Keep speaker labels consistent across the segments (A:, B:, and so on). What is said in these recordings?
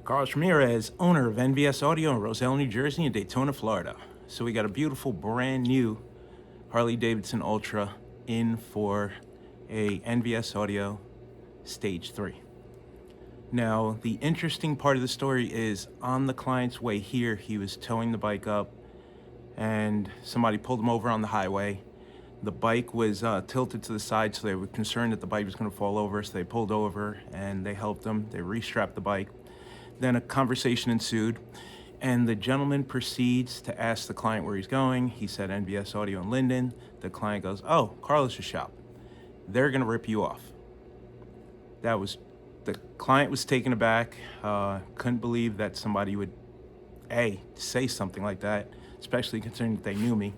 A: Carlos Ramirez, owner of NVS Audio in Roselle, New Jersey, and Daytona, Florida. So we got a beautiful brand new Harley Davidson Ultra in for a NVS Audio Stage 3. Now, the interesting part of the story is on the client's way here, he was towing the bike up and somebody pulled him over on the highway. The bike was tilted to the side, so they were concerned that the bike was going to fall over, so they pulled over and they helped him. They restrapped the bike. Then a conversation ensued, and the gentleman proceeds to ask the client where he's going. He said NVS Audio in Linden. The client goes, "Oh, Carlos's shop. They're going to rip you off." The client was taken aback, couldn't believe that somebody would, A, say something like that, especially considering that they knew me,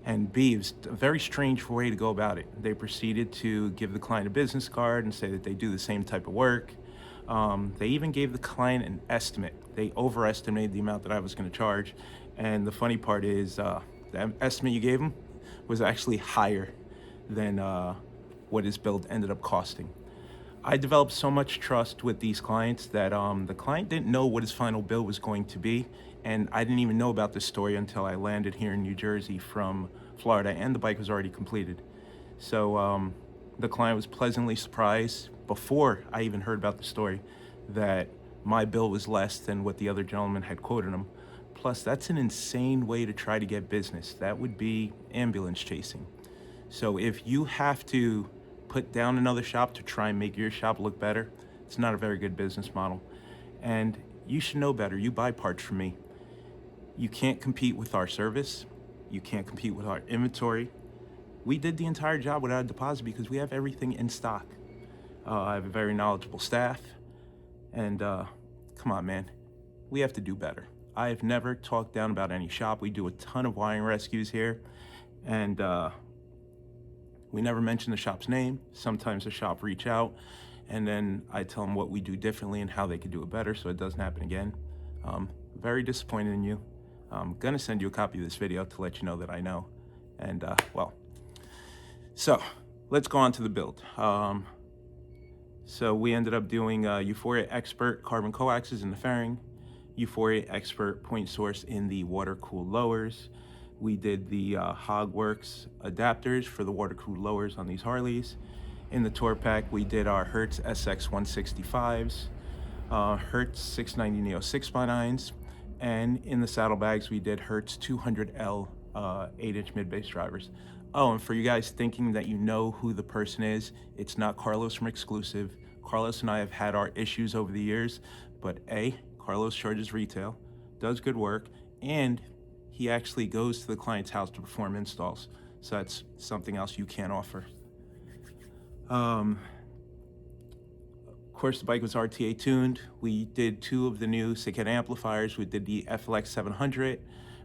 A: and B, it was a very strange way to go about it. They proceeded to give the client a business card and say that they do the same type of work. They even gave the client an estimate. They overestimated the amount that I was going to charge, and the funny part is the estimate you gave them was actually higher than what his build ended up costing. I developed so much trust with these clients that the client didn't know what his final bill was going to be, and I didn't even know about this story until I landed here in New Jersey from Florida, and the bike was already completed. So the client was pleasantly surprised before I even heard about the story that my bill was less than what the other gentleman had quoted him. Plus, that's an insane way to try to get business. That would be ambulance chasing. So if you have to put down another shop to try and make your shop look better, it's not a very good business model. And you should know better. You buy parts from me. You can't compete with our service. You can't compete with our inventory. We did the entire job without a deposit because we have everything in stock. I have a very knowledgeable staff, and come on, man, we have to do better. I have never talked down about any shop. We do a ton of wiring rescues here, and we never mention the shop's name. Sometimes the shop reach out, and then I tell them what we do differently and how they could do it better so it doesn't happen again. Very disappointed in you. I'm gonna send you a copy of this video to let you know that I know. And well, so let's go on to the build. So we ended up doing Euphoria xpert carbon coaxes in the fairing, Euphoria xpert point source in the water-cooled lowers. We did the Hogworks adapters for the water-cooled lowers on these Harleys. In the tour pack, we did our Hertz SX 165s, Hertz 690 Neo 6x9s, and in the saddlebags, we did Hertz 200L 8-inch mid-bass drivers. Oh, and for you guys thinking that you know who the person is, it's not Carlos from Exclusive. Carlos and I have had our issues over the years, but A, Carlos charges retail, does good work, and he actually goes to the client's house to perform installs. So that's something else you can't offer. Of course, the bike was RTA tuned. We did 2 of the new Cicada amplifiers. We did the FLX 700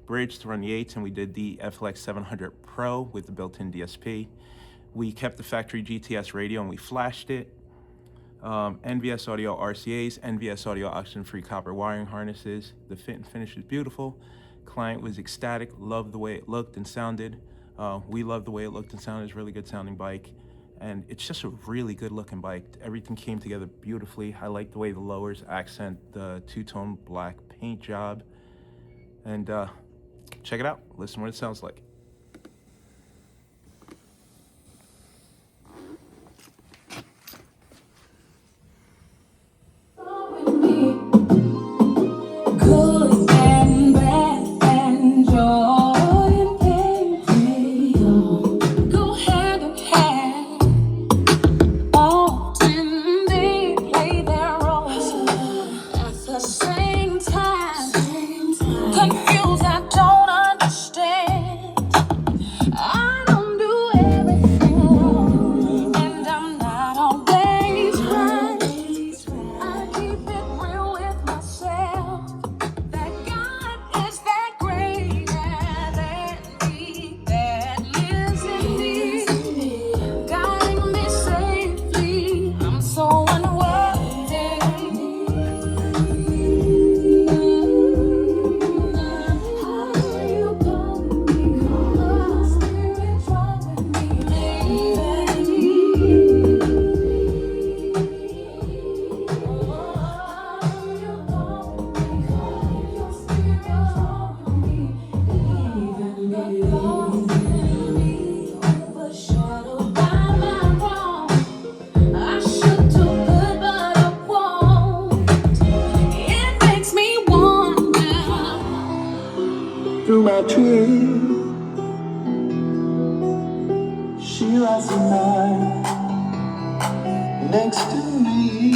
A: bridge to run the 8s, and we did the FLX 700 Pro with the built-in DSP. We kept the factory GTS radio and we flashed it. NVS Audio RCAs, NVS Audio oxygen-free copper wiring harnesses. The fit and finish is beautiful. Client was ecstatic, loved the way it looked and sounded. We loved the way it looked and sounded. It's a really good sounding bike. And it's just a really good looking bike. Everything came together beautifully. I like the way the lowers accent the two-tone black paint job. And check it out, listen to what it sounds like.
B: Confused, I don't understand. my tree. She lies at night next to me.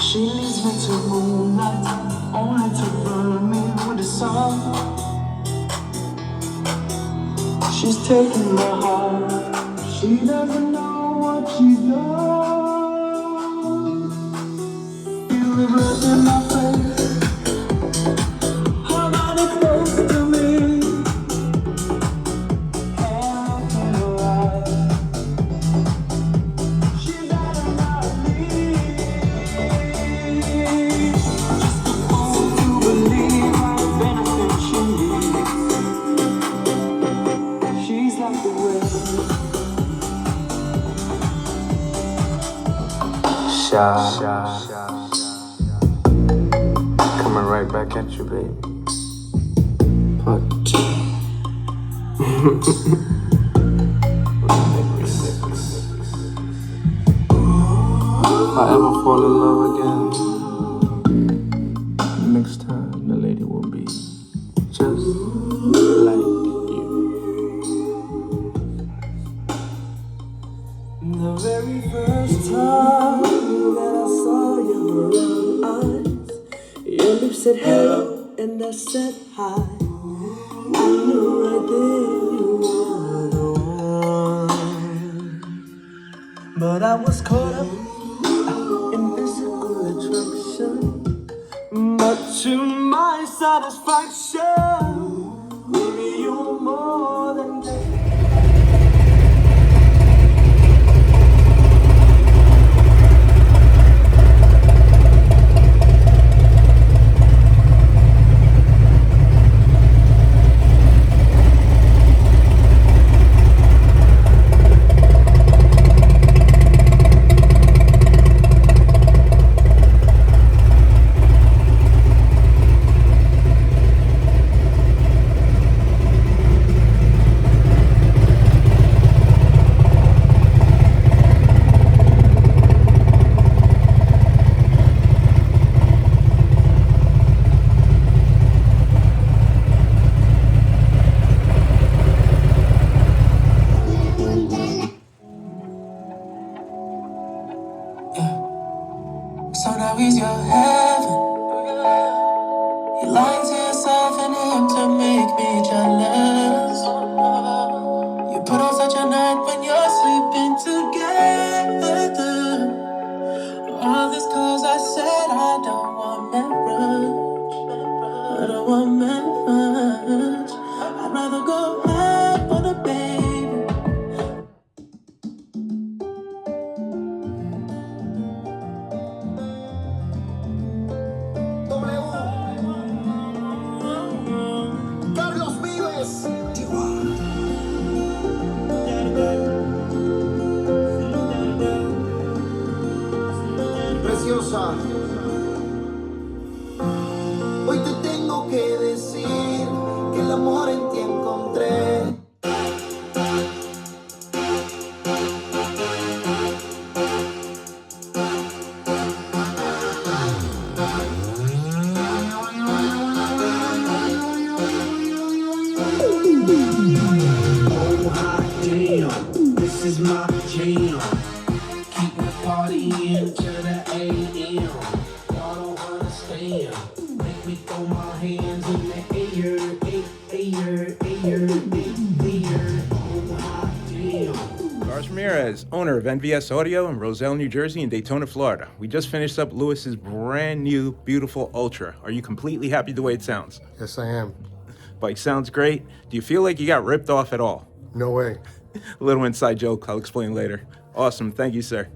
B: She leads me to moonlight, only to burn me with the sun. She's taking my heart, she doesn't know what she's done. Feel the breath in my face, her body close to me. Hand in her eyes, she died in my leave. Just a fool to believe I've been a thing she needs. She's like the wind. Coming right back at you, baby. Part 2. If I ever fall in love again, next time the lady will be just like you. The very first time that I saw your brown eyes, your lips said hello and I said hi. I knew right there you were the one. But I was caught up in physical attraction. But to my satisfaction, baby, you're more than that. So now he's your heaven. You lie to yourself and him to make me jealous. You put on such a night when you're sleeping together. All this cause I said I don't want marriage. I don't want marriage. I'd rather go have for the baby. Preciosa, hoy te tengo que decir que el amor en ti encontré. Oh hot damn, this is my jam. Keep my party into the AM. Y'all don't understand. Make me throw my hands in the air, air. Oh hot damn.
A: Lars Ramirez, owner of NVS Audio in Roselle, New Jersey and Daytona, Florida. We just finished up Lewis's brand new, beautiful Ultra. Are you completely happy the way it sounds?
C: Yes, I am.
A: Bike sounds great. Do you feel like you got ripped off at all?
C: No way.
A: A little inside joke, I'll explain later. Awesome, thank you, sir.